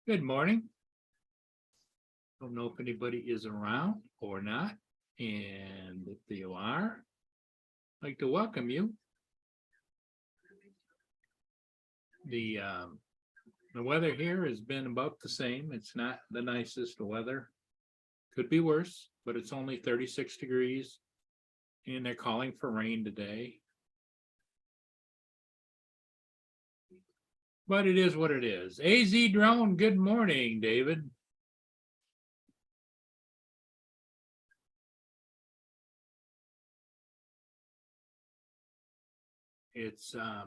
Good morning. Don't know if anybody is around or not, and if you are, I'd like to welcome you. The weather here has been about the same. It's not the nicest weather. Could be worse, but it's only 36 degrees, and they're calling for rain today. But it is what it is. AZ Drone, good morning, David. It's the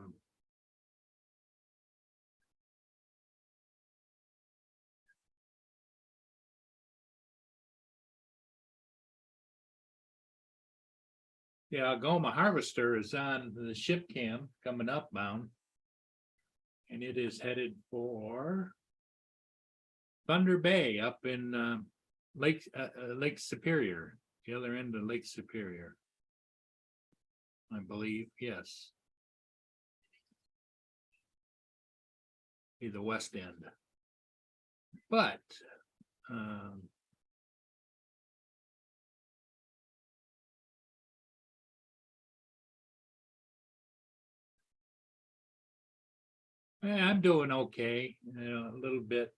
Algoma Harvester is on the ship cam coming upbound, and it is headed for Thunder Bay up in Lake Superior, the other end of Lake Superior, I believe. Yes, be the west end, but I'm doing okay. A little bit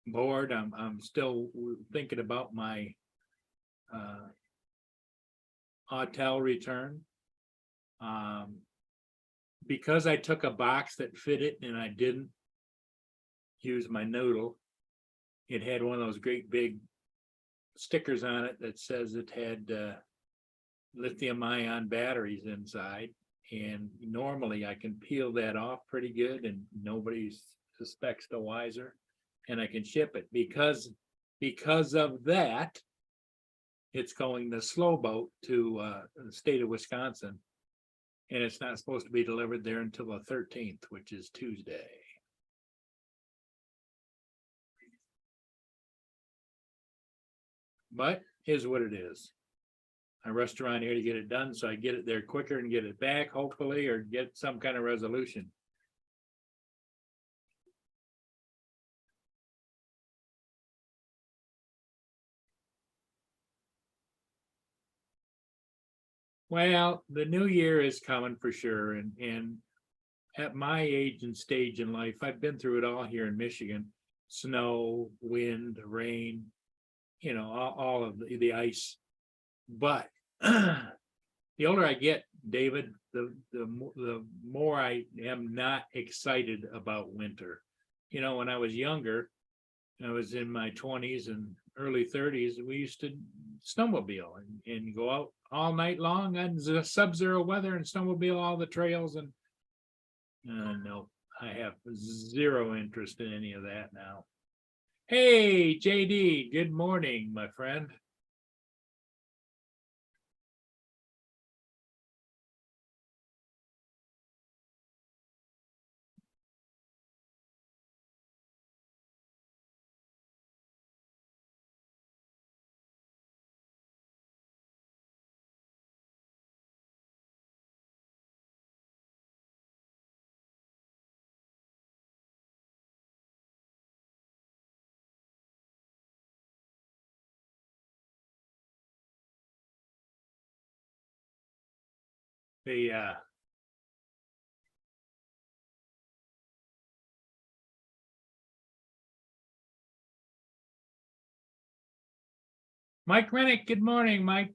bored. I'm still thinking about my hotel return. Because I took a box that fit it and I didn't use my noodle, it had one of those great big stickers on it that says it had lithium ion batteries inside. And normally I can peel that off pretty good and nobody suspects the wiser, and I can ship it. Because of that, it's going the slow boat to the state of Wisconsin, and it's not supposed to be delivered there until the 13th, which is Tuesday. But is what it is. I rushed around here to get it done, so I get it there quicker and get it back, hopefully, or get some kind of resolution. Well, the new year is coming for sure, and at my age and stage in life, I've been through it all here in Michigan. Snow, wind, rain, all of the ice. But the older I get, David, the more I am not excited about winter. When I was younger, I was in my 20s and early 30s, we used to snowmobile and go out all night long on sub-zero weather and snowmobile all the trails. And no, I have zero interest in any of that now. Hey, JD, good morning, my friend. The Mike Rennick, good morning, Mike.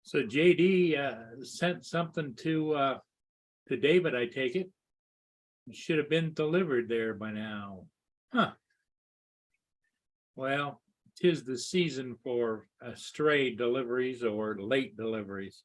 So JD sent something to David, I take it. It should have been delivered there by now. Huh. Well, 'tis the season for stray deliveries or late deliveries.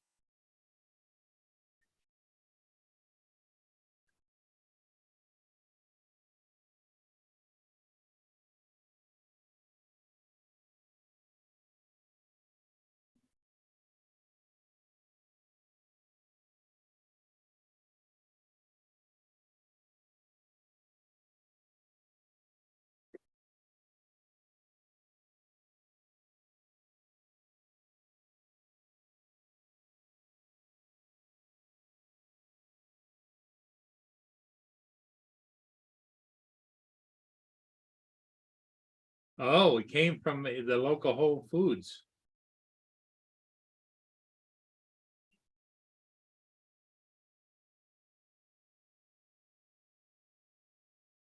Oh, it came from the local Whole Foods.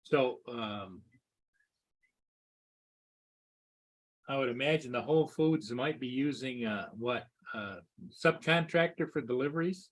So I would imagine the Whole Foods might be using what subcontractor for deliveries?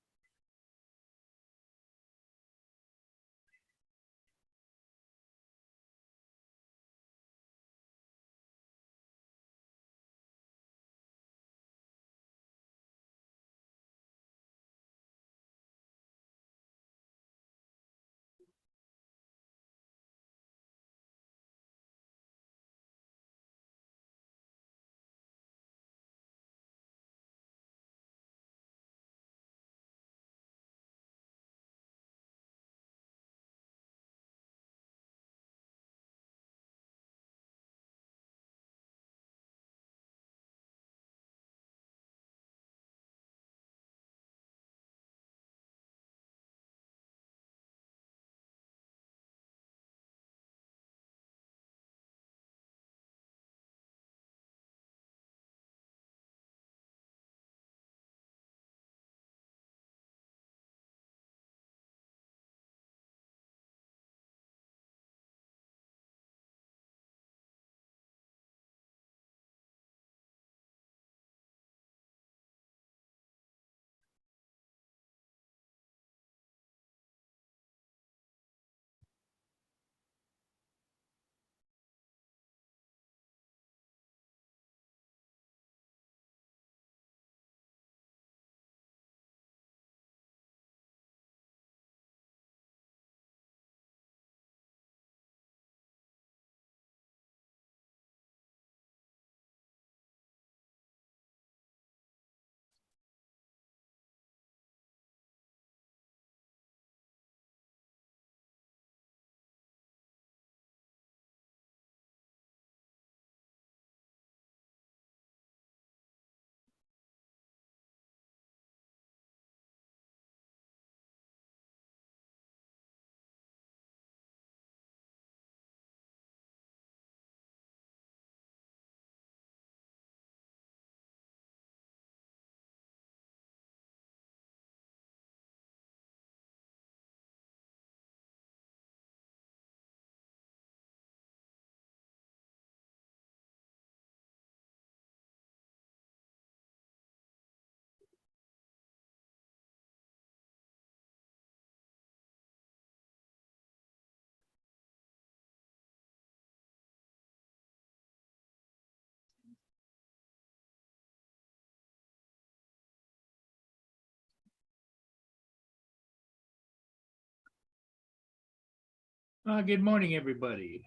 Good morning, everybody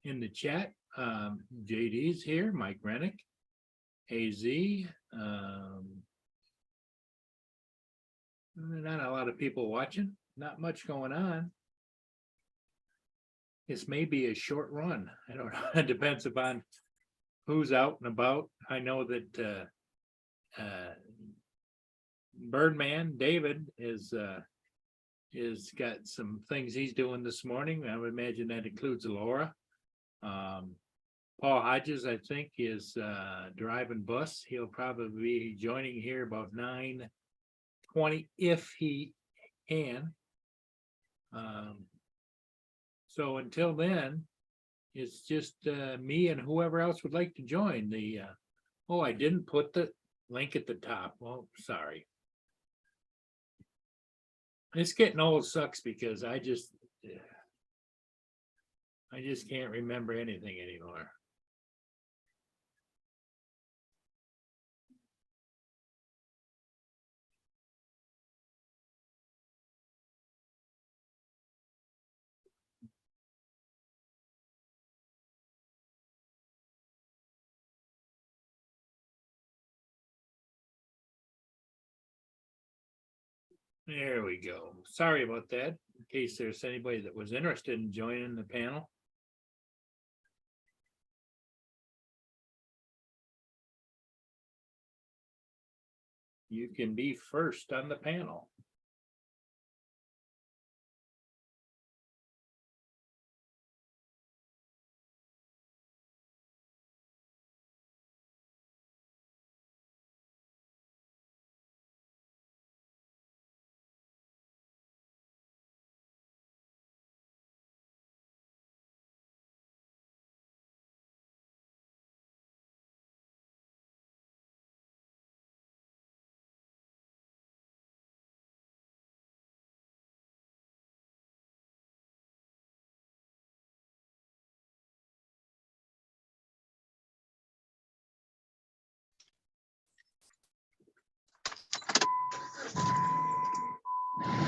in the chat. JD's here, Mike Rennick, AZ. Not a lot of people watching, not much going on. This may be a short run. I don't know. It depends upon who's out and about. I know that Birdman David is got some things he's doing this morning. I would imagine that includes Laura. Paul Hodges, I think, is driving bus. He'll probably be joining here about 9:20 if he can. So until then, it's just me and whoever else would like to join the. Oh, I didn't put the link at the top. Well, sorry. It's getting old sucks because I just can't remember anything anymore. There we go. Sorry about that. In case there's anybody that was interested in joining the panel. You can be first on the panel.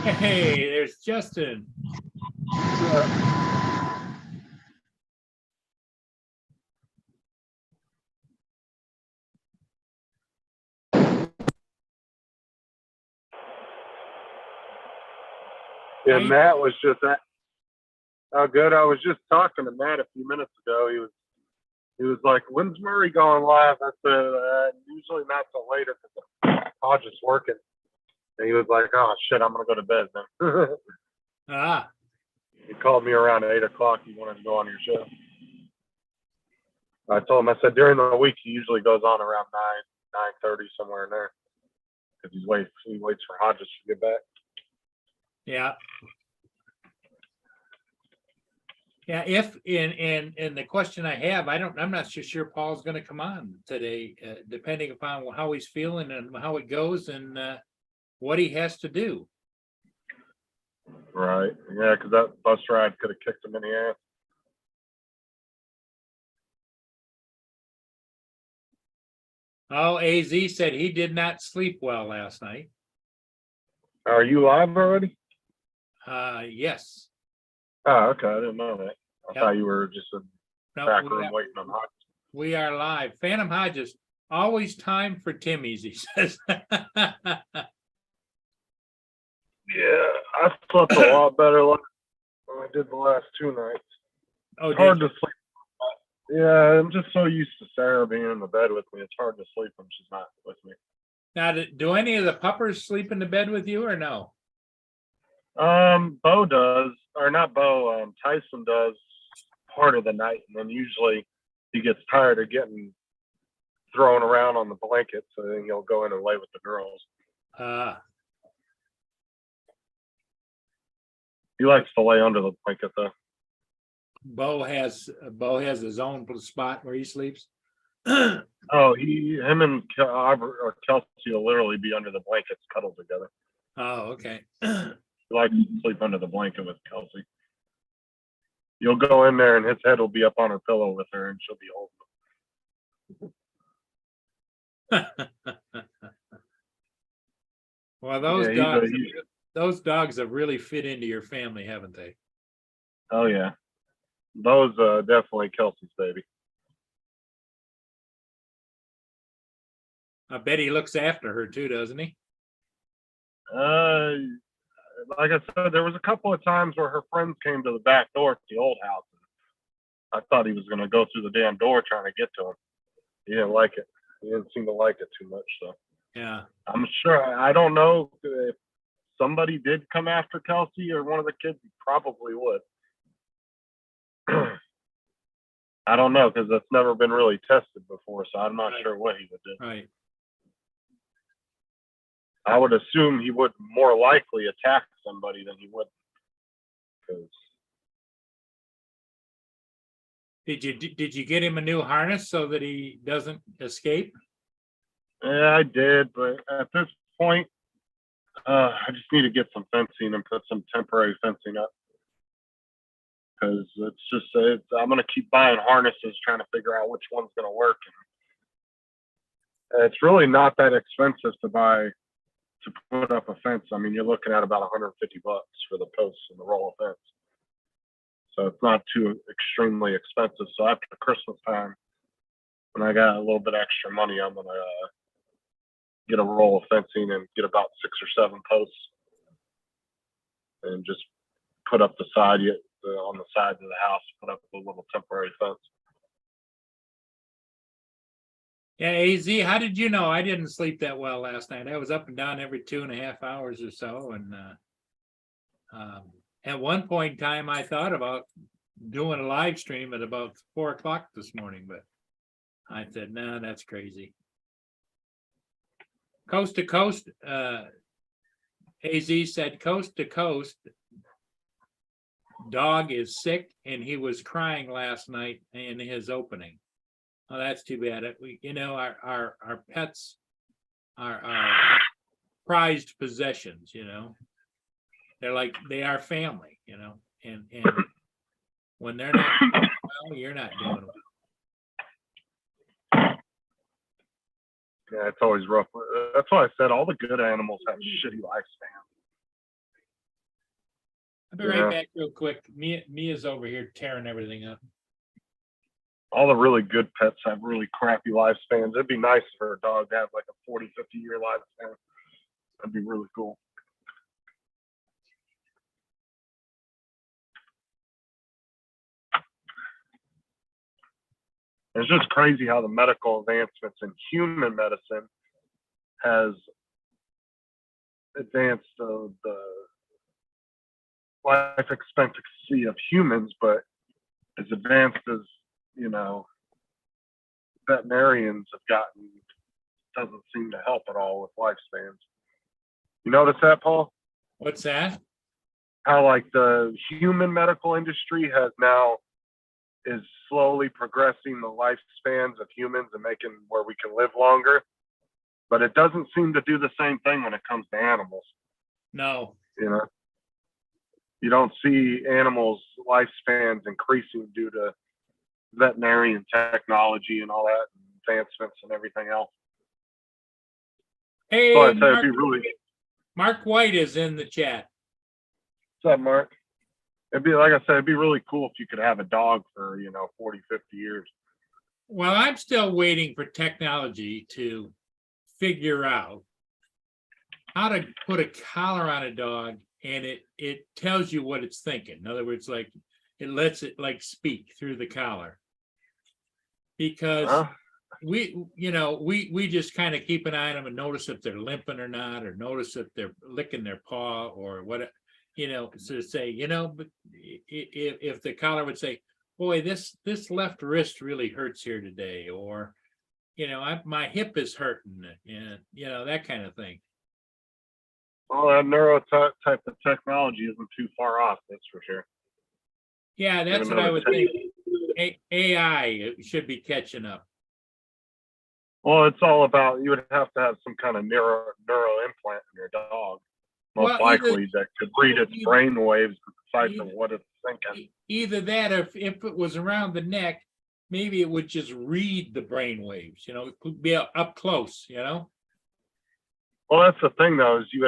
Hey, there's Justin. Yeah, Matt was just that. Oh, good. I was just talking to Matt a few minutes ago. He was like, "When's Murray going live?" I said, "Usually not till later because Hodge is working." And he was like, "Oh shit, I'm gonna go to bed then." Ah, He called me around 8 o'clock. He wanted to go on your show. I told him, I said during the week he usually goes on around 9:30 somewhere in there because he waits for Hodges to get back. yeah. Yeah, if and the question I have, I'm not so sure Paul's gonna come on today, depending upon how he's feeling and how it goes and what he has to do. Right. Yeah, because that bus ride could have kicked him in the ass. Oh, AZ said he did not sleep well last night. Are you live already? Yes. Oh, okay. I didn't know that. I thought you were just in the back room waiting on Hodges. We are live. Phantom Hodges, always time for Timmy's, he says. Yeah, I slept a lot better than I did the last 2 nights. Oh, It's hard to sleep. Yeah, I'm just so used to Sarah being in the bed with me. It's hard to sleep when she's not with me. Now, do any of the puppers sleep in the bed with you or no? Bo does, or not Bo. Tyson does part of the night, and then usually he gets tired of getting thrown around on the blanket, so then he'll go in and lay with the girls. He likes to lay under the blanket though. Bo has his own spot where he sleeps. Oh, him and Kelsey will literally be under the blankets, cuddled together. Oh, okay. He likes to sleep under the blanket with Kelsey. You'll go in there and his head will be up on her pillow with her, and she'll be holding him. Well, those dogs have really fit into your family, haven't they? Oh yeah, those definitely Kelsey's baby. I bet he looks after her too, doesn't he? Like I said, there was a couple of times where her friends came to the back door at the old house. I thought he was going to go through the damn door trying to get to him. He didn't like it. He didn't seem to like it too much. So yeah, I'm sure. I don't know if somebody did come after Kelsey or one of the kids. He probably would. I don't know because that's never been really tested before, so I'm not sure what he would do. Right. I would assume he would more likely attack somebody than he would. Did you get him a new harness so that he doesn't escape? Yeah, I did, but at this point, I just need to get some fencing and put some temporary fencing up because I'm gonna keep buying harnesses, trying to figure out which one's gonna work. And it's really not that expensive to put up a fence. I mean, you're looking at about 150 bucks for the posts and the roll of fence. So it's not too extremely expensive. So after Christmas time, when I got a little bit extra money, I'm gonna get a roll of fencing and get about 6 or 7 posts and just put up on the sides of the house, put up a little temporary fence. Yeah, AZ, how did you know? I didn't sleep that well last night. I was up and down every 2.5 hours or so. And at one point in time, I thought about doing a live stream at about 4 o'clock this morning, but I said, no, that's crazy. Coast to coast, AZ said coast to coast, dog is sick and he was crying last night in his opening. Oh, that's too bad. Our pets are prized possessions, they are family, and when they're not doing well, you're not doing well. Yeah, it's always rough. That's why I said all the good animals have shitty lifespans. I'll be right back real quick. Mia's over here tearing everything up. All the really good pets have really crappy lifespans. It'd be nice for a dog to have like a 40, 50-year lifespan. That'd be really cool. It's just crazy how the medical advancements in human medicine has advanced the life expectancy of humans, but as advanced as, veterinarians have gotten, doesn't seem to help at all with lifespans. You notice that, Paul? What's that? How like the human medical industry is slowly progressing the lifespans of humans and making where we can live longer, but it doesn't seem to do the same thing when it comes to animals. No. You don't see animals' lifespans increasing due to veterinarian technology and all that advancements and everything else. Hey, so I'd say it'd be really. Mark White is in the chat. What's up, Mark? It'd be, like I said, it'd be really cool if you could have a dog for 40, 50 years. Well, I'm still waiting for technology to figure out how to put a collar on a dog and it tells you what it's thinking. In other words, like it lets it like speak through the collar. Because we just kind of keep an eye on them and notice if they're limping or not, or notice if they're licking their paw or what, so say, but if the collar would say, boy, this left wrist really hurts here today, or, my hip is hurting, and, that kind of thing. Well, that neuro type of technology isn't too far off, that's for sure. Yeah, that's what I would think. AI should be catching up. Well, it's all about, you would have to have some kind of neuro implant in your dog, most likely, that could read its brain waves decipher what it's thinking. Either that, or if it was around the neck, maybe it would just read the brain waves, it could be up close, Well, that's the thing though, is they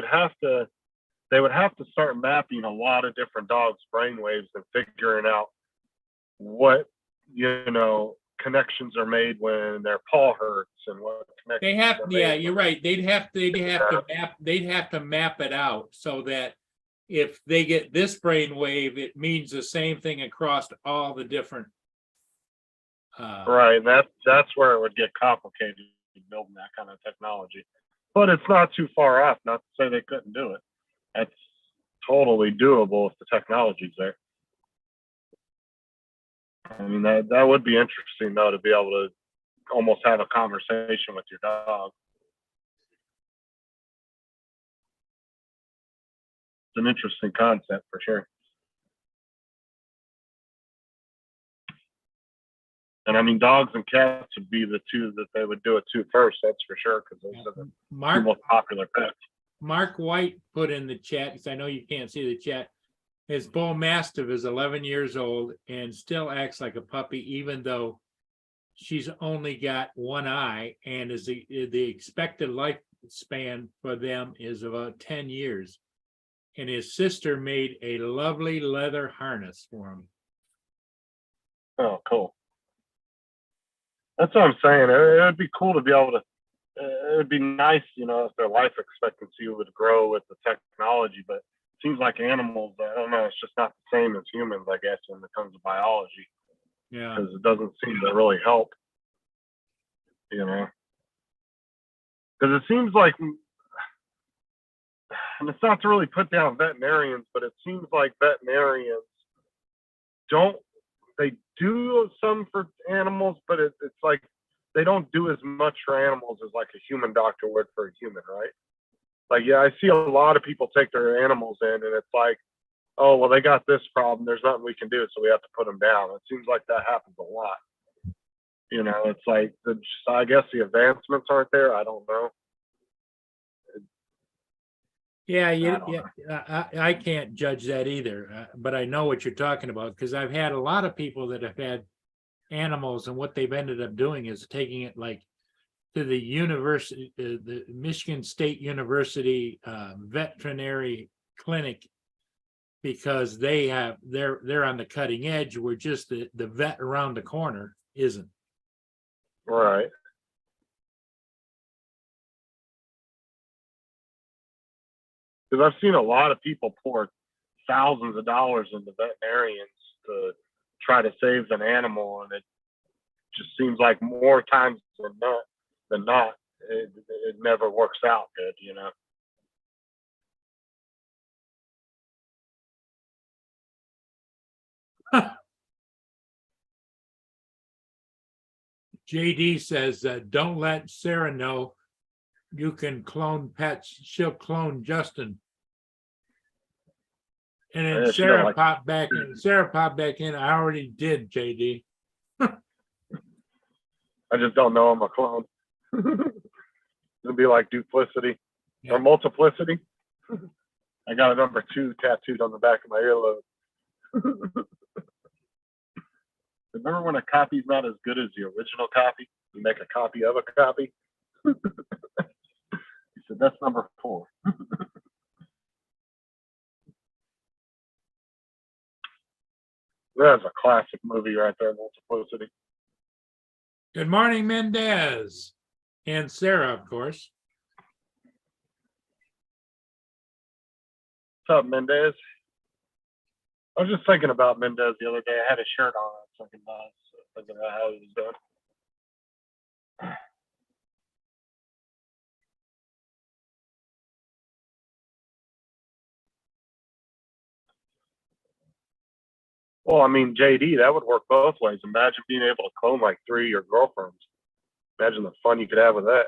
would have to start mapping a lot of different dogs' brain waves and figuring out what, connections are made when their paw hurts and what connections they have. Yeah, you're right. They'd have to map it out so that if they get this brain wave, it means the same thing across all the different. Right. That's where it would get complicated building that kind of technology. But it's not too far off. Not to say they couldn't do it. That's totally doable if the technology's there. I mean, that would be interesting though, to be able to almost have a conversation with your dog. It's an interesting concept for sure. And I mean, dogs and cats would be the two that they would do it to first. That's for sure, because those are the two Mark, most popular pets. Mark White put in the chat, because I know you can't see the chat. His bull mastiff is 11 years old and still acts like a puppy, even though she's only got one eye, and is the expected lifespan for them is about 10 years. And his sister made a lovely leather harness for him. Oh, cool. That's what I'm saying. It would be cool to be able to. It would be nice, if their life expectancy would grow with the technology. But it seems like animals, I don't know, it's just not the same as humans, I guess, when it comes to biology. Yeah. Because it doesn't seem to really help. Because it seems like, and it's not to really put down veterinarians, but it seems like veterinarians they do some for animals, but it's like they don't do as much for animals as like a human doctor would for a human, right? Like, yeah, I see a lot of people take their animals in, and it's like, oh, well, they got this problem. There's nothing we can do, so we have to put them down. It seems like that happens a lot. It's like, I guess the advancements aren't there. I don't know. Yeah, I can't judge that either, but I know what you're talking about, because I've had a lot of people that have had animals, and what they've ended up doing is taking it like to the university, the Michigan State University veterinary clinic, because they're on the cutting edge, where just the vet around the corner isn't. Right. Because I've seen a lot of people pour thousands of dollars into veterinarians to try to save an animal, and it just seems like more times than not, it never works out good, JD says, don't let Sarah know you can clone pets. She'll clone Justin. And then Yeah, Sarah popped back in. I already did, JD. I just don't know I'm a clone. It'll be like duplicity or multiplicity. I got a number 2 tattooed on the back of my earlobe. Remember when a copy's not as good as the original copy? You make a copy of a copy. He said, that's number 4. That's a classic movie right there, Multiplicity. Good morning, Mendez. And Sarah, of course. What's up, Mendez? I was just thinking about Mendez the other day. I had his shirt on. I was thinking about how he was doing. Well, I mean, JD, that would work both ways. Imagine being able to clone like 3 of your girlfriends. Imagine the fun you could have with that.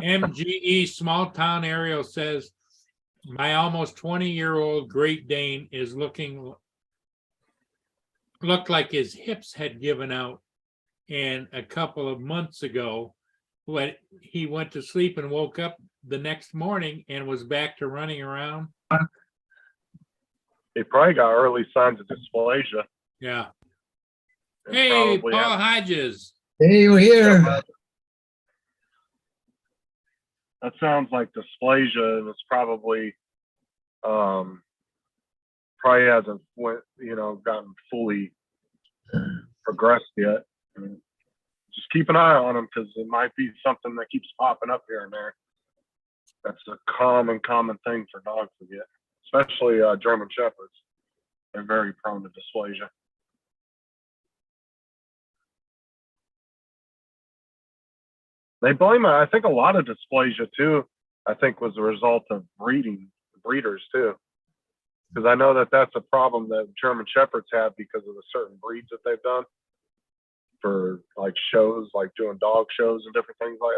MGE Small Town Ariel says, my almost 20-year-old Great Dane is looked like his hips had given out. And a couple of months ago, when he went to sleep and woke up the next morning and was back to running around. He probably got early signs of dysplasia. Yeah. Hey, Paul Hodges. Hey, we're here. That sounds like dysplasia, and it's probably hasn't gotten fully progressed yet. And just keep an eye on them, because it might be something that keeps popping up here and there. That's a common thing for dogs to get, especially German Shepherds. They're very prone to dysplasia. They blame it. I think a lot of dysplasia too, I think, was a result of breeders too. Because I know that that's a problem that German Shepherds have because of the certain breeds that they've done for like shows, like doing dog shows and different things like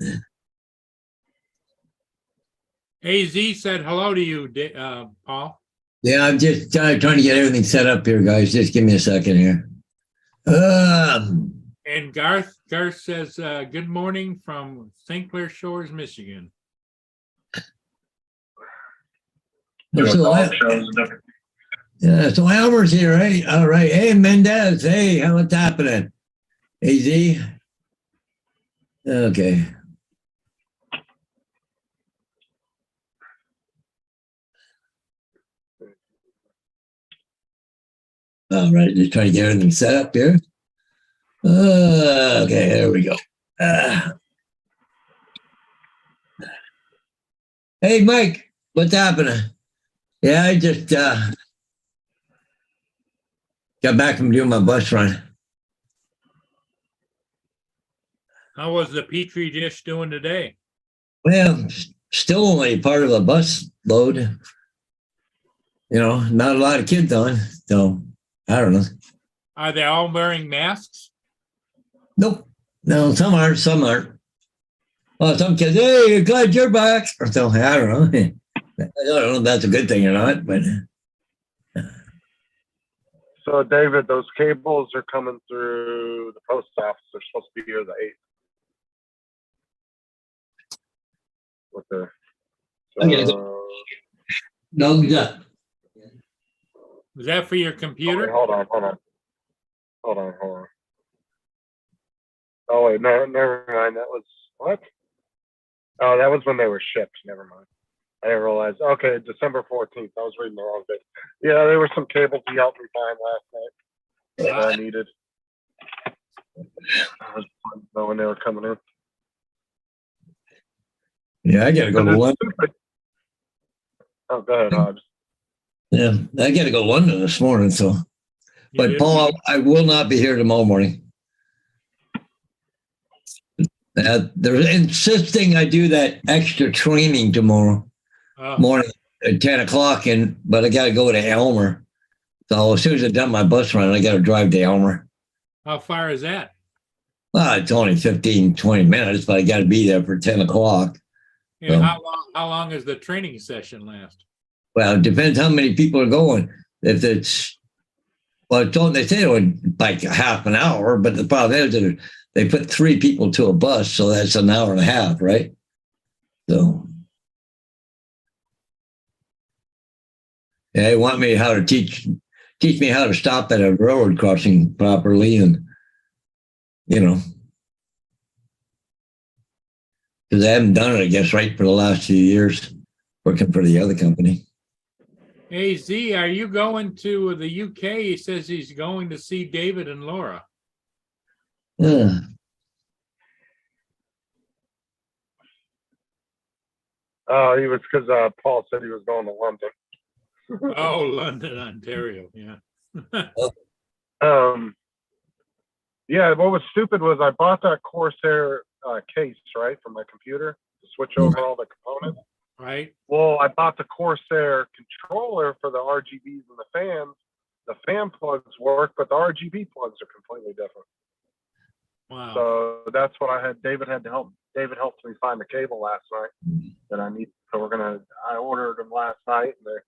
that. AZ said hello to you, Paul. Yeah, I'm just trying to get everything set up here, guys. Just give me a second here. And Garth says, good morning from St. Clair Shores, Michigan. So Elmer's here, right? All right. Hey, Mendez. Hey, how what's happening? AZ? Okay. All right, just trying to get everything set up here. Okay, there we go. Hey, Mike, what's happening? Yeah, I just got back from doing my bus run. How was the Petri dish doing today? Well, still only part of a bus load. You know, not a lot of kids on, so I don't know. Are they all wearing masks? Nope. No, some aren't, some aren't. Well, some kids, hey, glad you're back. Or so, I don't know. I don't know if that's a good thing or not, but. So, David, those cables are coming through the post office. They're supposed to be here the 8th. With the. So, No, yeah. Was that for your computer? Okay, hold on. Oh, wait, no, never mind. That was what? Oh, that was when they were shipped. Never mind. I didn't realize. Okay, December 14th. I was reading the wrong date. Yeah, there were some cables he helped me find last night that I needed. I was know when they were coming in. Yeah, I gotta go to London. Oh, go ahead, Hobbs. Yeah, I gotta go to London this morning. So, but Paul, I will not be here tomorrow morning. They're insisting I do that extra training tomorrow morning at 10 o'clock, but I got to go to Elmer. So as soon as I've done my bus run, I got to drive to Elmer. How far is that? Well, it's only 15, 20 minutes, but I got to be there for 10 o'clock. And so, how long does the training session last? Well, it depends how many people are going. If it's, well, they say it would like half an hour, but the problem is that they put 3 people to a bus, so that's an hour and a half, right? So, yeah, they want me how to teach me how to stop at a railroad crossing properly, and because I haven't done it, I guess, right for the last few years, working for the other company. Hey, Z, are you going to the UK? He says he's going to see David and Laura. Yeah. Oh, he was because Paul said he was going to London. Oh, London, Ontario, yeah. Yeah, what was stupid was I bought that Corsair case, right, for my computer to switch over all the components. Right. Well, I bought the Corsair controller for the RGBs and the fans. The fan plugs work, but the RGB plugs are completely different. Wow. So that's what I had. David had to help. David helped me find the cable last night that I need. So I ordered them last night, and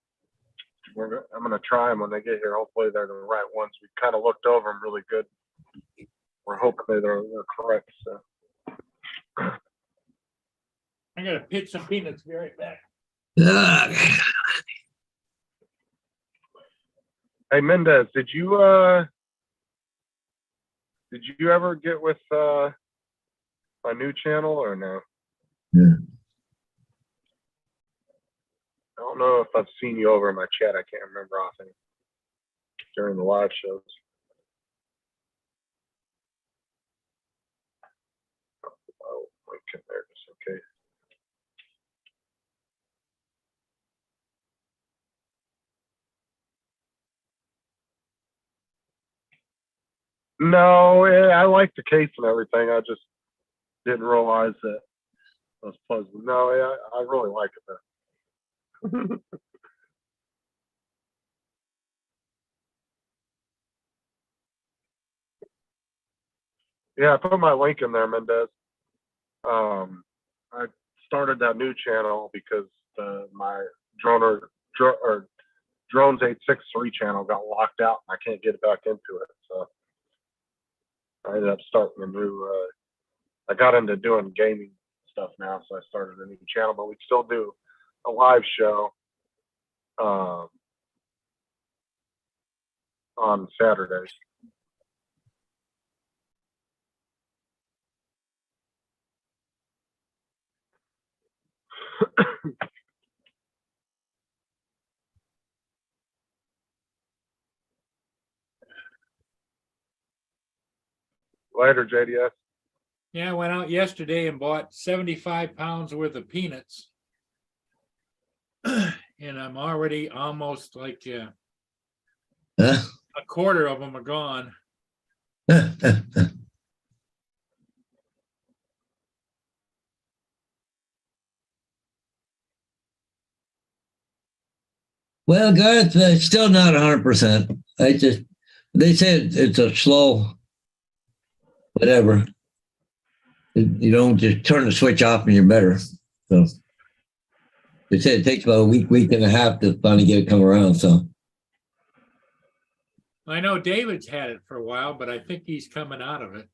I'm gonna try them when they get here. Hopefully they're the right ones. We kind of looked over them really good. We're hoping they're correct. So. I gotta pitch some peanuts. Be right back. Hey Mendez, did you ever get with my new channel or no? Yeah. I don't know if I've seen you over in my chat. I can't remember often during the live shows. Oh, okay, there it is. Okay. No, I like the case and everything. I just didn't realize that I was puzzled. No, I really like it though. Yeah, I put my link in there, Mendez. I started that new channel because my drone Drones 863 channel got locked out and I can't get back into it. So I ended up starting a new, I got into doing gaming stuff now. So I started a new channel, but we still do a live show on Saturdays. Later, JDS. Yeah, I went out yesterday and bought 75 pounds worth of peanuts. And I'm already almost like Huh? a quarter of them are gone. Well, Garth, it's still not 100%. They said it's a slow, whatever. You don't just turn the switch off and you're better. So they said it takes about a week and a half to finally get it come around. So I know David's had it for a while, but I think he's coming out of it.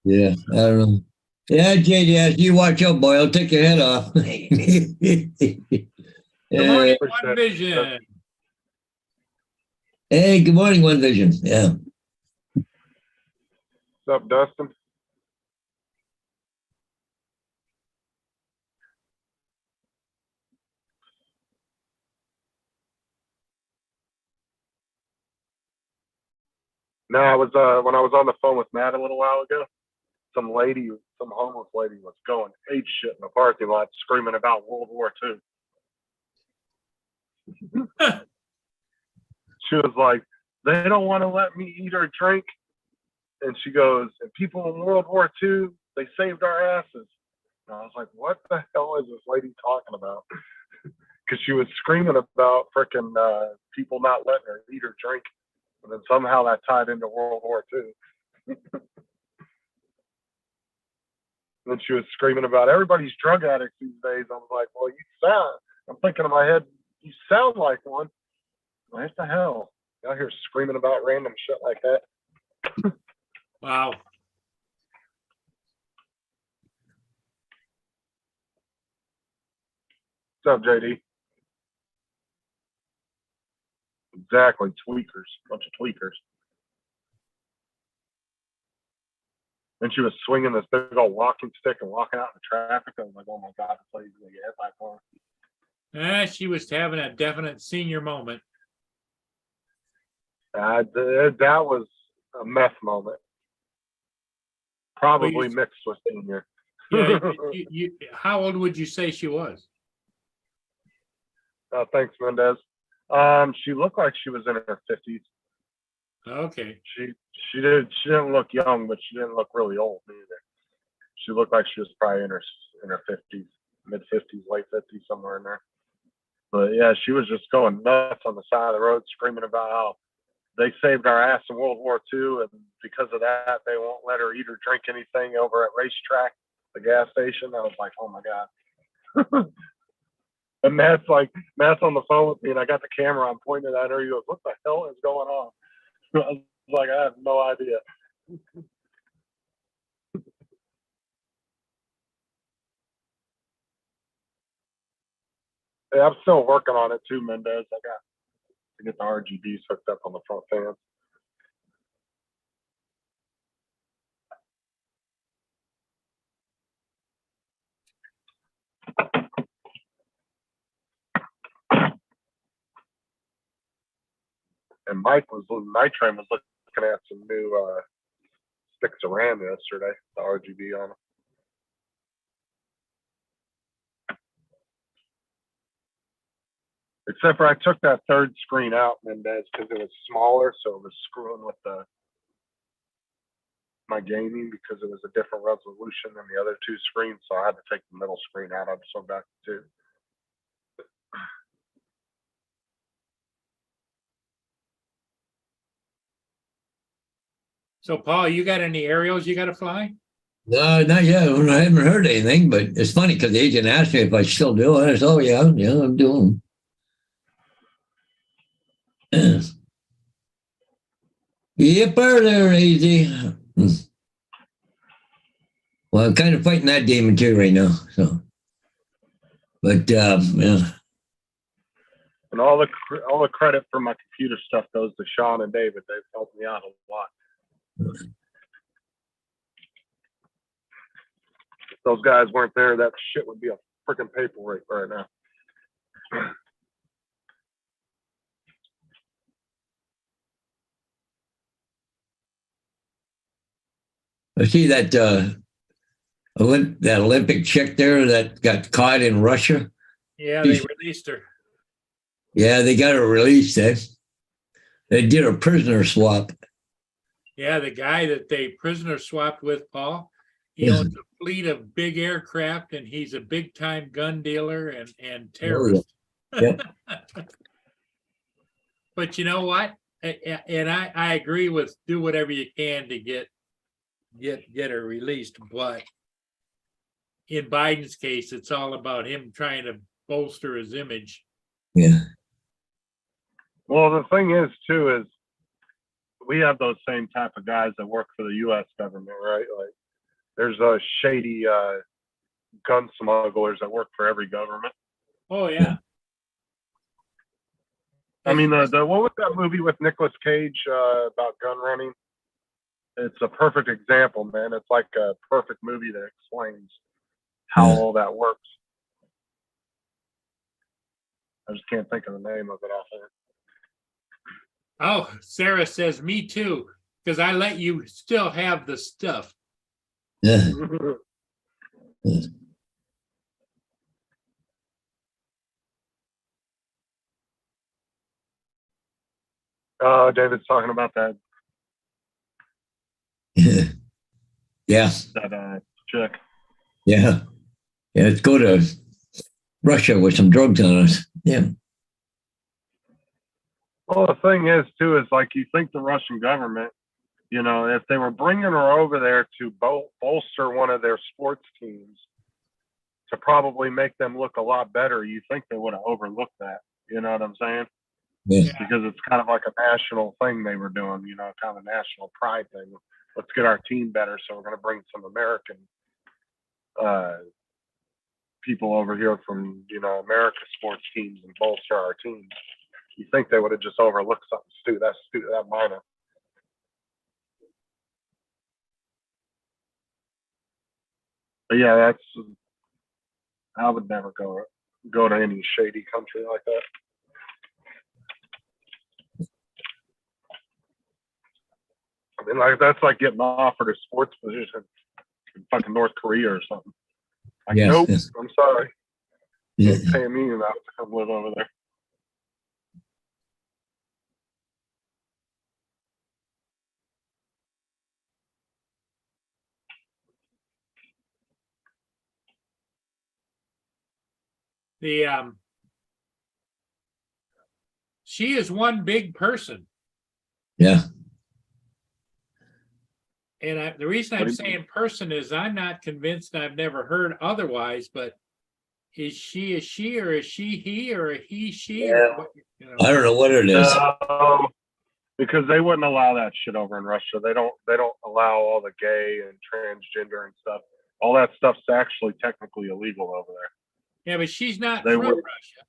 yeah, I don't know. Yeah, JDS, you watch out, boy. I'll take your head off. Good morning, One Vision. Hey, good morning, One Vision. Yeah. What's up, Dustin? No, I was when I was on the phone with Matt a little while ago, some homeless lady was going ape shit in the parking lot screaming about World War II. She was like, they don't want to let me eat or drink. And she goes, and people in World War II, they saved our asses. And I was like, what the hell is this lady talking about? Because she was screaming about frickin' people not letting her eat or drink. And then somehow that tied into World War II. And then she was screaming about everybody's drug addicts these days. I was like, well, I'm thinking in my head, you sound like one. What the hell? Out here screaming about random shit like that. Wow. What's up, JD? Exactly, tweakers, bunch of tweakers. And she was swinging this big old walking stick and walking out in the traffic. I was like, oh my God, this lady's gonna get hit by a car. She was having a definite senior moment. That was a meth moment. Probably mixed with senior. Yeah. How old would you say she was? Thanks, Mendez. She looked like she was in her 50s. Okay. She didn't look young, but she didn't look really old either. She looked like she was probably in her 50s, mid 50s, late 50s, somewhere in there. But yeah, she was just going nuts on the side of the road, screaming about how they saved our ass in World War II, and because of that, they won't let her eat or drink anything over at Racetrack, the gas station. I was like, oh my God. And Matt's on the phone with me, and I got the camera. I'm pointing at her. He goes, what the hell is going on? I was like, I have no idea. Yeah, I'm still working on it too, Mendez. I got to get the RGBs hooked up on the front fans. And Night Train was looking at some new sticks of RAM yesterday, the RGB on them. Except for I took that third screen out, Mendez, because it was smaller, so it was screwing with my gaming because it was a different resolution than the other two screens, so I had to take the middle screen out. I just went back to 2. So, Paul, you got any aerials you got to fly? No, not yet. I haven't heard anything, but it's funny because the agent asked me if I still do it. I said, oh, yeah, I'm doing them. Yep, there, easy. Well, I'm kind of fighting that demon too right now. So, but yeah, And all the credit for my computer stuff goes to Sean and David. They've helped me out a lot. If those guys weren't there, that shit would be a freaking paperweight right now. I see that that Olympic chick there that got caught in Russia. Yeah, they released her. Yeah, they got her released. They did a prisoner swap. Yeah, the guy that they prisoner swapped with, Paul, he owns a fleet of big aircraft and he's a big time gun dealer and terrorist. Yep. But you know what? And I agree with do whatever you can to get her released. But in Biden's case, it's all about him trying to bolster his image. Yeah. Well, the thing is, too, is we have those same type of guys that work for the U.S. government, right? Like, there's a shady gun smugglers that work for every government. Oh yeah. I mean, what was that movie with Nicolas Cage about gun running? It's a perfect example, man. It's like a perfect movie that explains how all that works. I just can't think of the name of it offhand. Oh, Sarah says, me too, because I let you still have the stuff. Yeah. David's talking about that Yeah. that chick. Yeah. Yeah. Let's go to Russia with some drugs on us. Yeah. Well, the thing is, too, is like you think the Russian government, you know, if they were bringing her over there to bolster one of their sports teams to probably make them look a lot better, you think they would have overlooked that. You know what I'm saying? Yeah. Because it's kind of like a national thing they were doing, you know, kind of a national pride thing. Let's get our team better, so we're going to bring some American people over here from, you know, America sports teams and bolster our teams. You think they would have just overlooked something that minor. But yeah, I would never go to any shady country like that. I mean, like that's like getting offered a sports position in fucking North Korea or something. Like, Yes, nope, yes. I'm sorry. Yeah. Ain't paying me enough to come live over there. She is one big person. Yeah. And the reason I'm saying person is I'm not convinced, I've never heard otherwise, but is she or is she he or a he she? Yeah. Or what, you know? I don't know what it is. No, because they wouldn't allow that shit over in Russia. They don't allow all the gay and transgender and stuff. All that stuff's actually technically illegal over there. Yeah, but she's not They from would- Russia.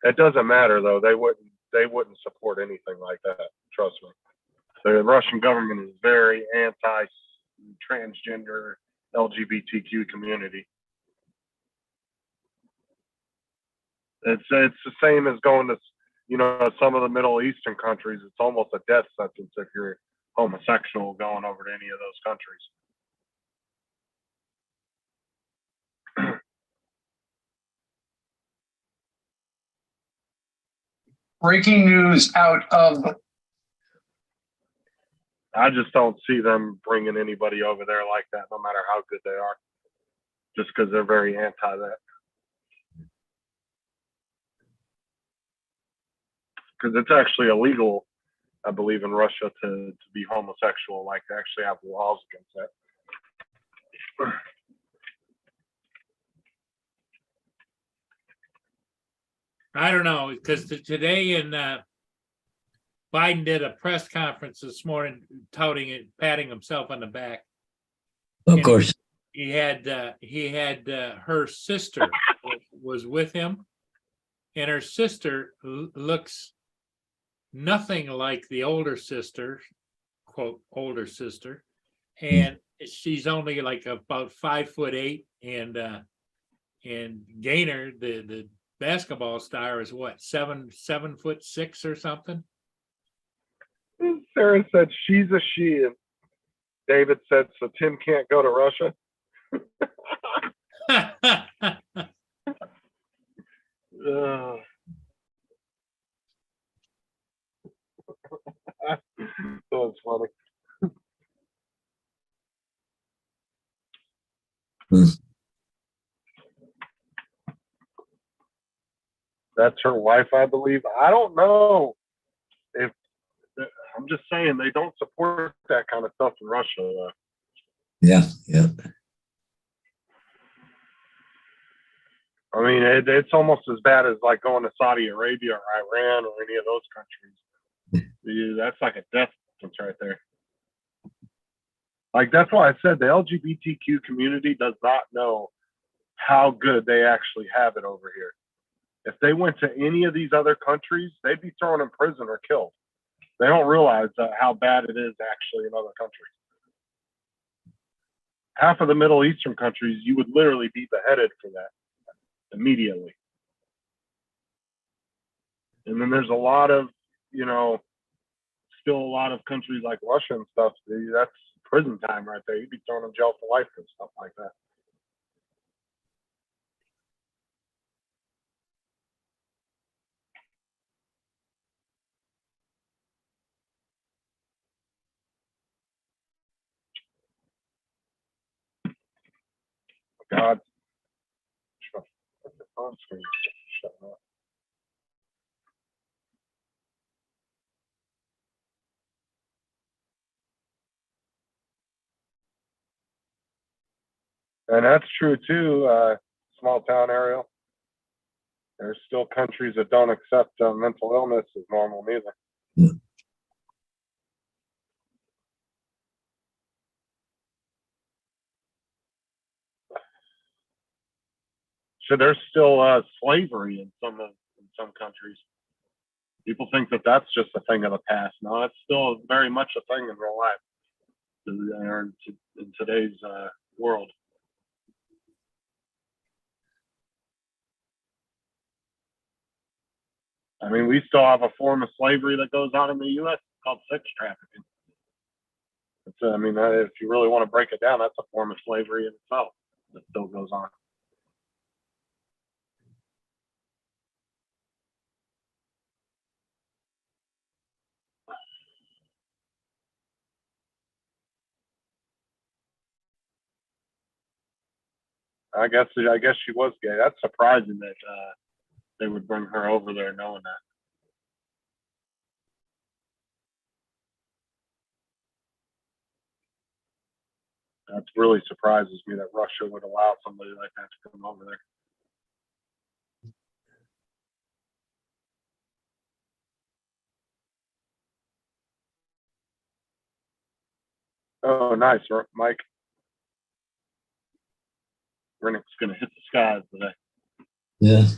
It doesn't matter though. They wouldn't support anything like that. Trust me. The Russian government is very anti-transgender LGBTQ community. It's the same as going to, you know, some of the Middle Eastern countries. It's almost a death sentence if you're homosexual going over to any of those countries. Breaking news out of I just don't see them bringing anybody over there like that, no matter how good they are, just because they're very anti that. Because it's actually illegal, I believe, in Russia to be homosexual. Like, they actually have laws against that. I don't know, because today Biden did a press conference this morning touting it, patting himself on the back. Of course. He had her sister was with him, and her sister looks nothing like the older sister, quote, older sister, and she's only like about 5'8", and Gaynor, the basketball star, is what, 7'6" or something. Sarah said she's a she, and David said, so Tim can't go to Russia. That was funny. That's her wife, I believe. I don't know if I'm just saying they don't support that kind of stuff in Russia. Yeah, yeah. I mean, it's almost as bad as like going to Saudi Arabia or Iran or any of those countries. That's like a death sentence right there. Like, that's why I said the LGBTQ community does not know how good they actually have it over here. If they went to any of these other countries, they'd be thrown in prison or killed. They don't realize how bad it is actually in other countries. Half of the Middle Eastern countries, you would literally be beheaded for that immediately. And then there's a lot of, still a lot of countries like Russia and stuff. That's prison time right there. You'd be thrown in jail for life and stuff like that. God. Shut the phone screen. Shut up. And that's true too, small town Ariel. There's still countries that don't accept mental illness as normal neither. Yeah. So there's still slavery in some countries. People think that that's just a thing of the past. No, it's still very much a thing in real life in today's world. I mean, we still have a form of slavery that goes on in the U.S. called sex trafficking. I mean, if you really want to break it down, that's a form of slavery in itself that still goes on. I guess she was gay. That's surprising that they would bring her over there knowing that. That really surprises me that Russia would allow somebody like that to come over there. Oh, nice, Mike. Rennick's going to hit the skies today. Yeah.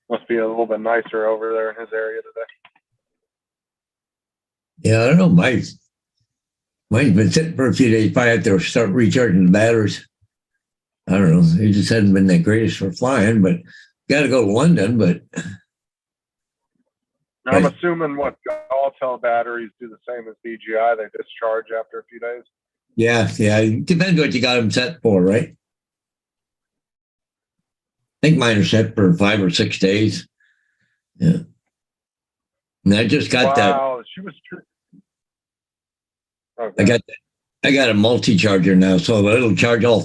Must be a little bit nicer over there in his area today. Yeah, I don't know. Mine's been sitting for a few days. Probably have to start recharging the batteries. I don't know. It just hasn't been the greatest for flying, but got to go to London. But Now, I'm assuming Altel batteries do the same as DJI. They discharge after a few days. yeah, it depends what you got them set for, right? I think mine are set for 5 or 6 days. Yeah. And I just got that. Wow, she was true. Okay. I got a multi-charger now, so it'll charge all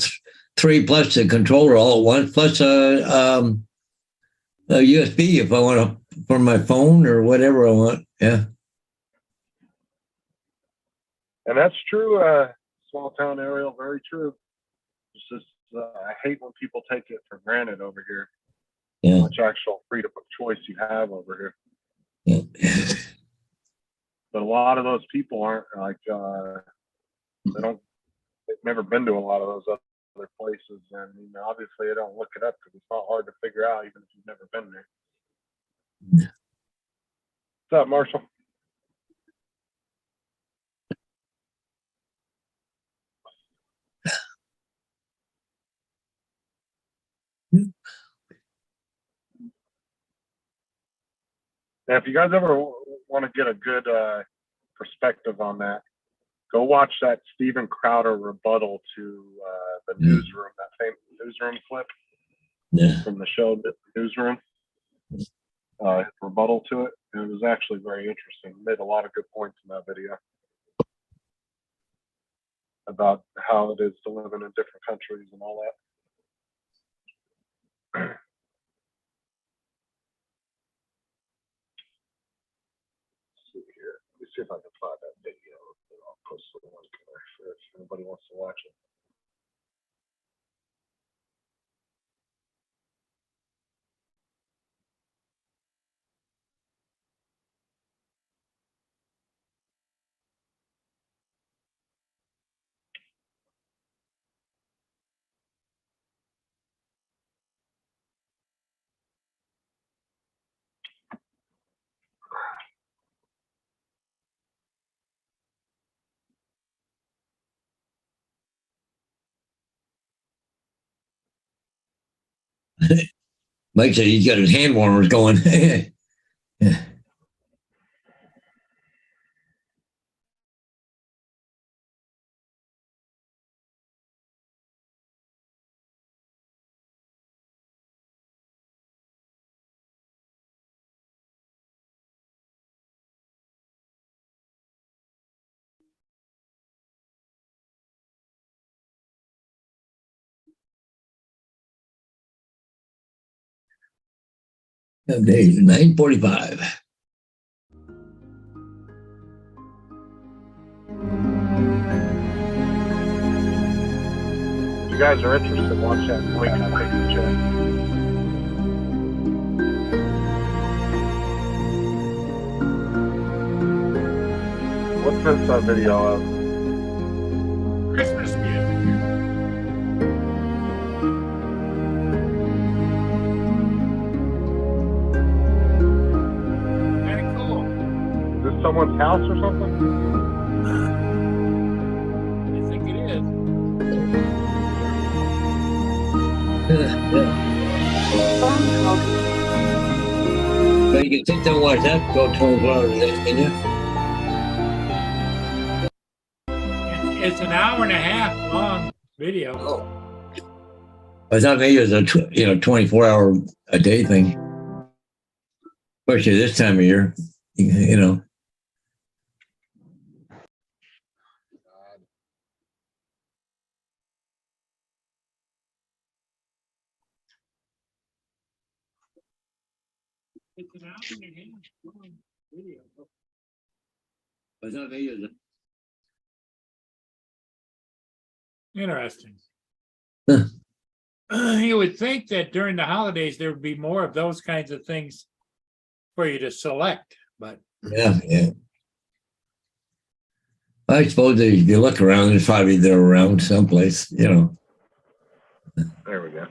3 plus the controller all at once, plus a USB if I want to for my phone or whatever I want. Yeah. And that's true. Small town Ariel, very true. It's just I hate when people take it for granted over here. Yeah. much actual freedom of choice you have over Yeah. here. But a lot of those people aren't like, they've never been to a lot of those other places. And, you know, obviously they don't look it up because it's not hard to figure out even if you've never been there. What's up, Marshall? Now, if you guys ever want to get a good perspective on that, go watch that Steven Crowder rebuttal to the newsroom, that famous newsroom clip Yeah. from the show Newsroom. His rebuttal to it. And it was actually very interesting. He made a lot of good points in that video about how it is to live in different countries and all that. Let me see if I can find that video. I'll post the link there if anybody wants to watch it. Mike said he's got his hand warmers going. Yeah. Days 9:45. If you guys are interested, watch that link I put in the chat. What's this video of? Christmas music. Kind of cool. Is this someone's house or something? I think it is. So you can sit there and watch that go 24 hours a day, can you? It's an hour and a half long video. I thought maybe it was a 24-hour a day thing, especially this time of year. You know. It's an hour and a half long video. I thought maybe it was Interesting. Huh. You would think that during the holidays, there would be more of those kinds of things for you to select, but yeah. I suppose if you look around, there's probably they're around someplace, you know. There we go.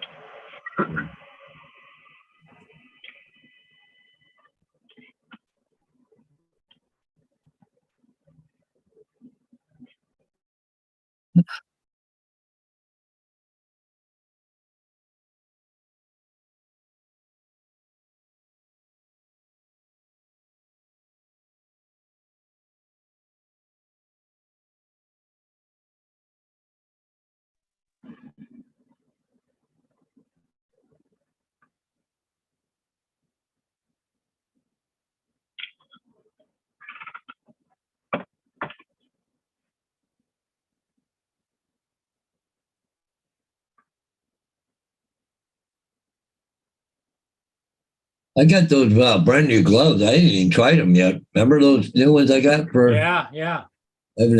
I got those brand new gloves. I didn't even try them yet. Remember those new ones I got for? yeah. I haven't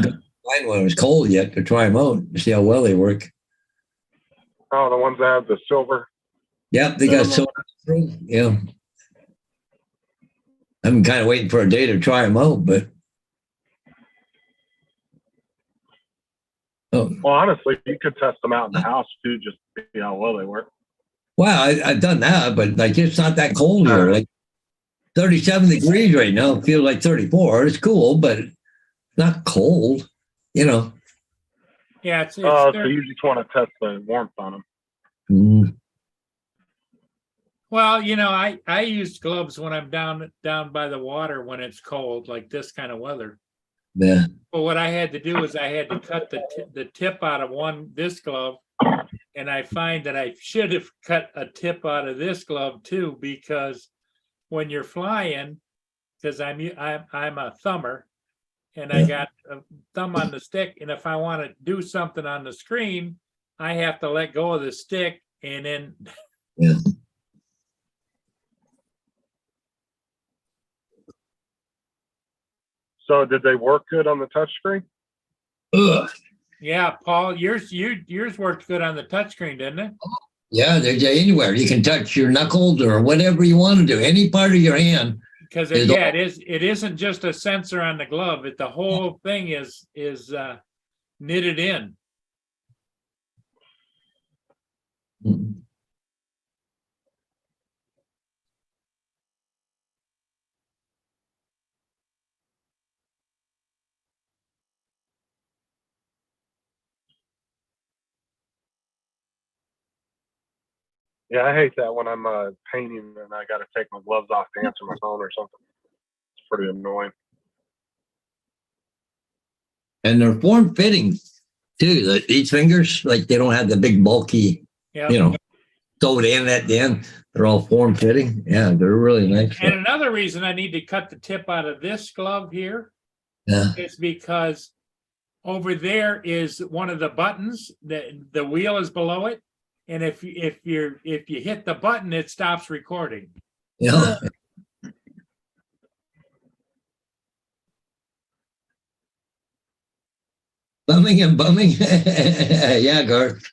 got to find one. It was cold yet to try them out to see how well they work. Oh, the ones that have the silver. Yep, they got so yeah. I'm kind of waiting for a day to try them out, but oh, Well, honestly, you could test them out in the house too, just to see how well they work. well, I've done that, but like it's not that cold here. Like 37 degrees right now. It feels like 34. It's cool, but it's not cold. You know. Yeah, it's So they're- you just want to test the warmth on them. Mm, well, I use gloves when I'm down by the water when it's cold, like this kind of weather. yeah. But what I had to do is I had to cut the tip out of this glove, and I find that I should have cut a tip out of this glove too, because when you're flying, because I'm a thumber, and I got a thumb on the stick, and if I want to do something on the screen, I have to let go of the stick, and then Yeah. So did they work good on the touchscreen? Ugh. yeah, Paul, yours worked good on the touchscreen, didn't it? Yeah, they're anywhere. You can touch your knuckles or whatever you want to do. Any part of your hand. Because Is yeah, it isn't just a sensor on the glove. The whole thing is knitted in. Mm. Yeah, I hate that when I'm painting and I got to take my gloves off to answer my phone or something. It's pretty annoying. And they're form fitting too. These fingers, like they don't have the big bulky, Yeah. sewed in at the end. They're all form fitting. Yeah, they're really nice. And another reason I need to cut the tip out of this glove here Yeah. is because over there is one of the buttons. The wheel is below it, and if you hit the button, it stops recording. Yeah. Bumming and bumming. Yeah, Garth.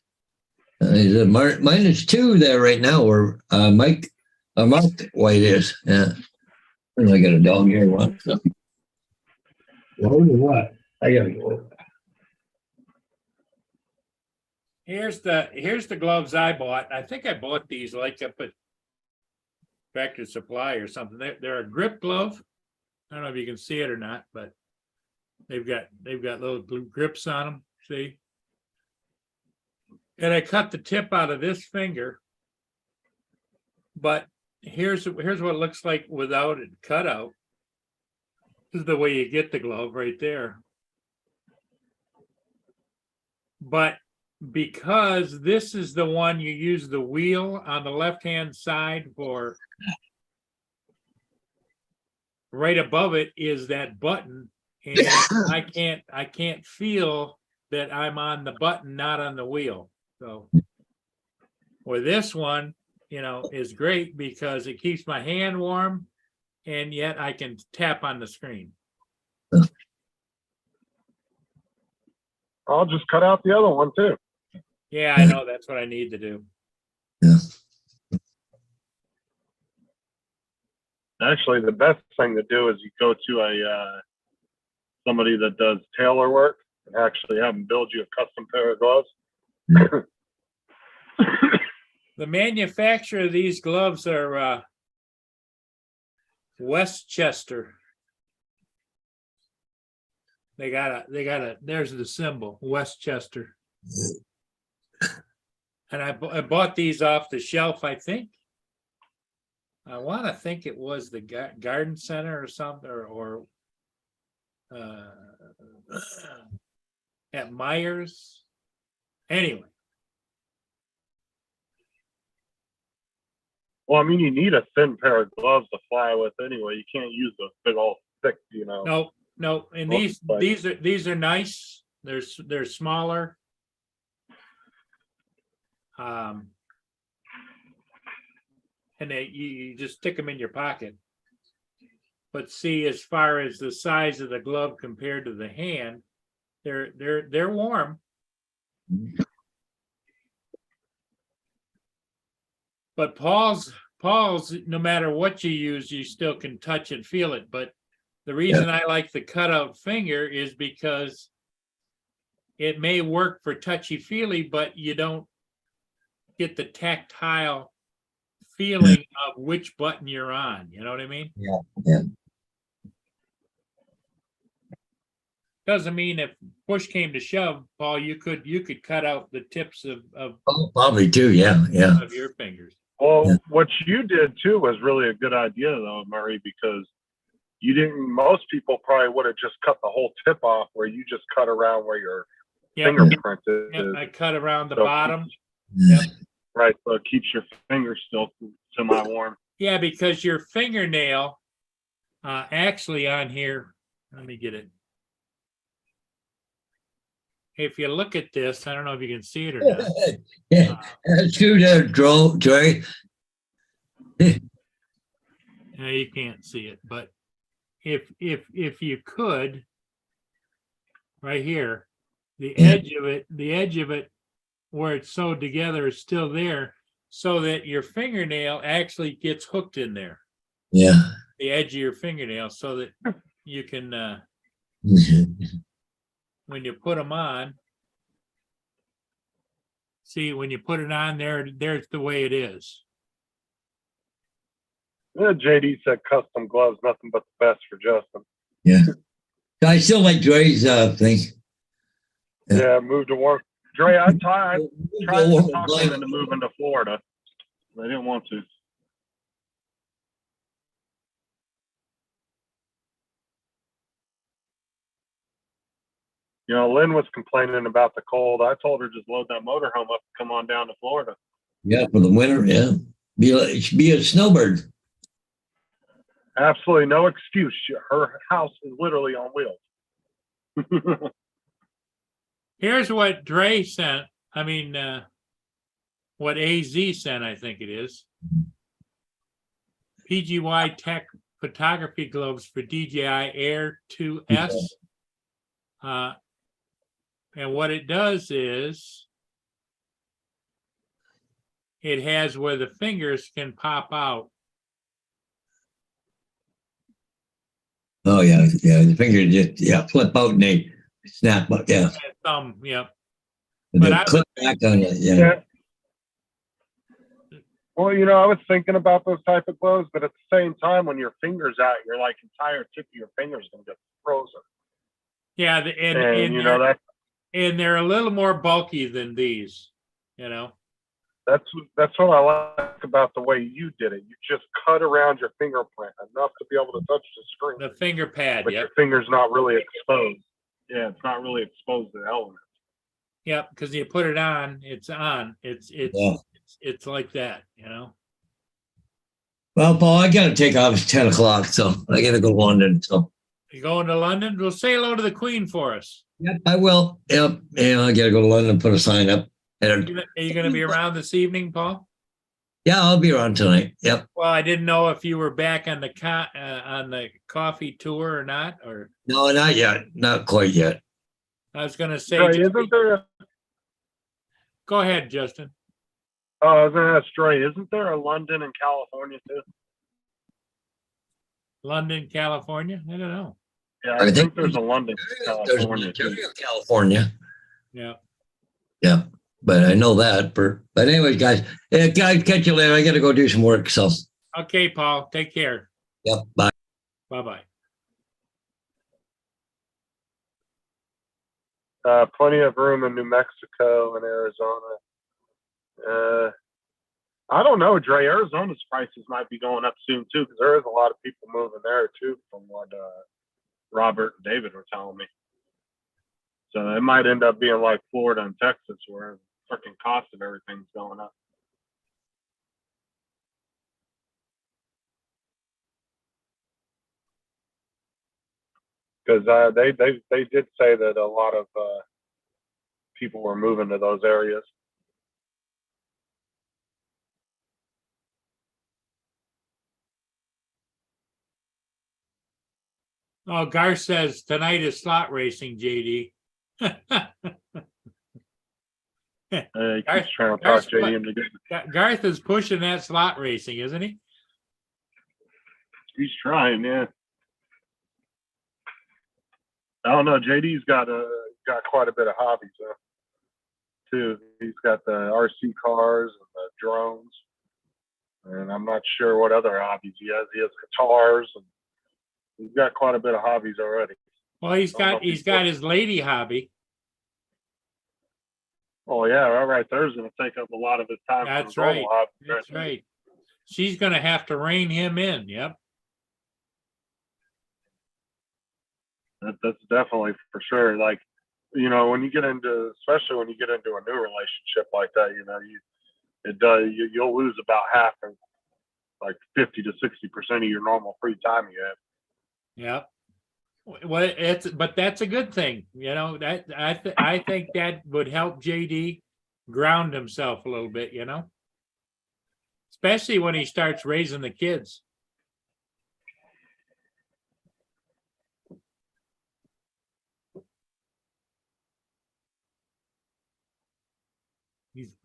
Mine is 2 there right now, where Mark White is. Yeah. And I got a dog here. What? What? I gotta go. Here's the gloves I bought. I think I bought these like up at Tractor Supply or something. They're a grip glove. I don't know if you can see it or not, but they've got little blue grips on them. See? And I cut the tip out of this finger, but here's what it looks like without it cut out. This is the way you get the glove right there. But because this is the one you use the wheel on the left-hand side for, right above it is that button, and I can't feel that I'm on the button, not on the wheel. So with this one, is great because it keeps my hand warm, and yet I can tap on the screen. I'll just cut out the other one too. Yeah, I know, that's what I need to do. Yeah. Actually, the best thing to do is you go to somebody that does tailor work and actually have them build you a custom pair of gloves. The manufacturer of these gloves are Westchester. They got a, there's the symbol, Westchester. And I bought these off the shelf, I think. I want to think it was the garden center or something, or at Myers. Anyway. Well, I mean, you need a thin pair of gloves to fly with anyway. You can't use a big old thick, No, and Looks like- these are nice. They're smaller. And you just stick them in your pocket. But see, as far as the size of the glove compared to the hand, they're warm. But Paul's, no matter what you use, you still can touch and feel it. But the reason I like the cutout finger is because it may work for touchy-feely, but you don't get the tactile feeling of which button you're on. You know what I mean? Yeah. Doesn't mean if push came to shove, Paul, you could cut out the tips of Oh, probably too. Yeah. your fingers. Well, Yeah. what you did too was really a good idea though, Murray, because you didn't, most people probably would have just cut the whole tip off where you just cut around where your Yep, fingerprint yep, is. I cut around the So- bottom. Right, so it keeps your fingers still semi-warm. Yeah, because your fingernail, actually on here, let me get it. If you look at this, I don't know if you can see it or not. Yeah. That's true there, Joey. No, you can't see it, but if you could, right here, the Yeah. edge of it, where it's sewed together is still there, so that your fingernail actually gets hooked in there, Yeah. the edge of your fingernail, so that you can, when you put them on, see, when you put it on there, there's the way it is. Yeah, JD said custom gloves, nothing but the best for Justin. Yeah. I still like Dre's thing. Yeah. Yeah, moved to work. Dre, I tried to talk him into moving to Florida. They didn't want to. You know, Lynn was complaining about the cold. I told her just load that motorhome up and come on down to Florida. Yeah, for the winter. Yeah. Be a snowbird. Absolutely no excuse. Her house is literally on wheels. Here's what Dre sent. I mean, what AZ sent, I think it is. PGY Tech photography gloves for DJI Air 2S. And what it does is it has where the fingers can pop out. Oh yeah. The finger just flip out and they snap up. Yeah. Thumb, yep. And But they I- clip back on it. Yeah. Yeah. Well, you know, I was thinking about those type of gloves, but at the same time, when your finger's out, your like entire tip of your fingers gonna get frozen. Yeah, And you know and they're a little more bulky than these, you know. that's what I like about the way you did it. You just cut around your fingerprint enough to be able to touch the screen, The finger pad, but yep. your finger's not really exposed. Yeah, it's not really exposed to the elements. Yep, because you put it on, it's on. Yeah. It's like that, you know. Well, Paul, I got to take off. It's 10 o'clock, so I got to go to London. So. You going to London? Well, say hello to the Queen for us. Yep, I will. Yep. Yeah, I got to go to London, put a sign up. Are you going to be around this evening, Paul? Yeah, I'll be around tonight. Yep. Well, I didn't know if you were back on the coffee tour or not. Or No, not yet. Not quite yet. I was going to say, Dre, isn't there? go ahead, Justin. Oh, I was gonna ask Dre, isn't there a London in California too? London, California. I don't know. Yeah, I I think think there's a London, There's California too. Ontario, California. Yeah. Yeah, but I know that. But anyway, guys, catch you later. I got to go do some work. So. Okay, Paul. Take care. Yep. Bye. Bye-bye. Plenty of room in New Mexico and Arizona. I don't know, Dre. Arizona's prices might be going up soon too, because there is a lot of people moving there too, from what Robert and David were telling me. So it might end up being like Florida and Texas, where the freaking cost of everything's going up. Because they did say that a lot of people were moving to those areas. Oh, Gar says tonight is slot racing, JD. He keeps Garth- trying to talk Garth's JD into Garth is pushing that slot racing, isn't he? He's trying, yeah. I don't know. JD's got quite a bit of hobbies too. He's got the RC cars and the drones, and I'm not sure what other hobbies he has. He has guitars, and he's got quite a bit of hobbies already. Well, he's got his lady hobby. Oh yeah, right there's going to take up a lot of his time. from That's his normal right. hobbies, That's right. She's gonna have to rein him in. Yep. That's definitely for sure. Like, when you get into, especially when you get into a new relationship like that, you'll lose about half of, like 50 to 60% of your normal free time you have. Yep. Well, but that's a good thing. That I think that would help JD ground himself a little bit, especially when he starts raising the kids.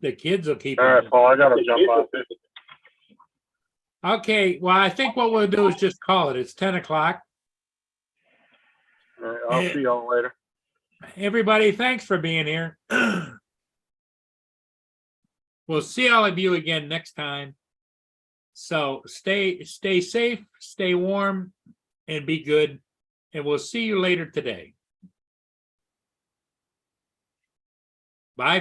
The kids will keep All him. right, Paul, I gotta jump off. Okay, well, I think what we'll do is just call it. It's 10 o'clock. All right, I'll see y'all later. Everybody, thanks for being here. We'll see all of you again next time. So stay safe, stay warm, and be good. And we'll see you later today.